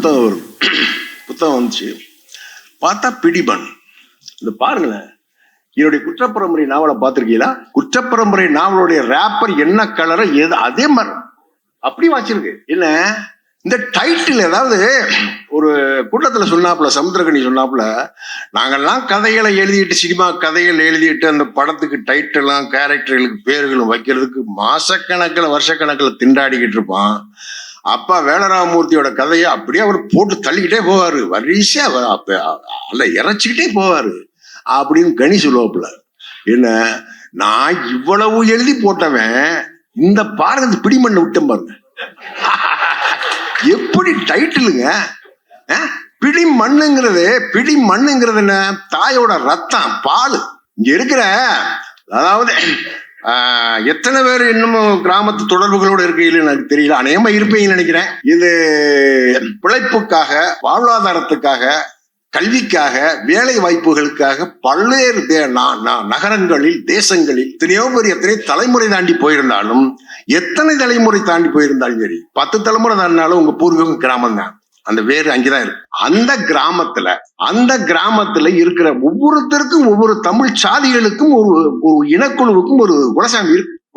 புத்தகம் வந்துச்சு. பார்த்தா பிடிபன். இந்த பாருங்களேன், என்னுடைய குற்றப்பரம்பரை நாவலை பார்த்திருக்கீங்களா? குற்றப்பரம்பரை நாவலுடைய ரேப்பர் என்ன கலரோ எது அதே மாதிரி அப்படி வாச்சிருக்கு. என்ன இந்த டைட்டில், ஏதாவது ஒரு கூட்டத்தில் சொன்னாப்புல, சமுத்திரகனி சொன்னாப்புல, நாங்கள்லாம் கதைகளை எழுதிட்டு, சினிமா கதைகள் எழுதிட்டு அந்த படத்துக்கு டைட்டிலும் கேரக்டர்களுக்கு பேர்களும் வைக்கிறதுக்கு மாசக்கணக்கில் வருஷக்கணக்கில் திண்டாடிக்கிட்டு இருப்பான். அப்பா வேலராமமூர்த்தியோட கதையை அப்படியே அவர் போட்டு தள்ளிக்கிட்டே போவாரு, வரிசையா அல்ல இறைச்சிக்கிட்டே போவாரு அப்படின்னு கனி சொல்லுவாப்புல. என்ன, நான் இவ்வளவு எழுதி போட்டவன் இந்த பாருங்க பிடிமண்ணை விட்டேன் பாருங்க. எப்படி டைட்டிலுங்க, பிடி மண்ணுங்கிறது. பிடி மண்ணுங்கிறது என்ன? தாயோட ரத்தம், பால். இங்க இருக்கிற, அதாவது எத்தனை பேர் இன்னமும் கிராமத்து தொடர்புகளோடு இருக்கையில் எனக்கு தெரியல, அநேகமா இருப்பீங்கன்னு நினைக்கிறேன். இது பிழைப்புக்காக, வாழ்வாதாரத்துக்காக, கல்விக்காக, வேலை வாய்ப்புகளுக்காக பல்வேறு நகரங்களில், தேசங்களில் எத்தனை தலைமுறை தாண்டி போயிருந்தாலும், எத்தனை தலைமுறை தாண்டி போயிருந்தாலும் சரி, 10 தலைமுறை தாண்டினாலும் உங்க பூர்வீகம் கிராமம் தான். அந்த வேறு அங்கேதான் இருக்கு. அந்த கிராமத்துல இருக்கிற ஒவ்வொருத்தருக்கும், ஒவ்வொரு தமிழ் சாதிகளுக்கும், ஒரு இனக்குழுவுக்கும் ஒரு குலசாமி இருக்கு.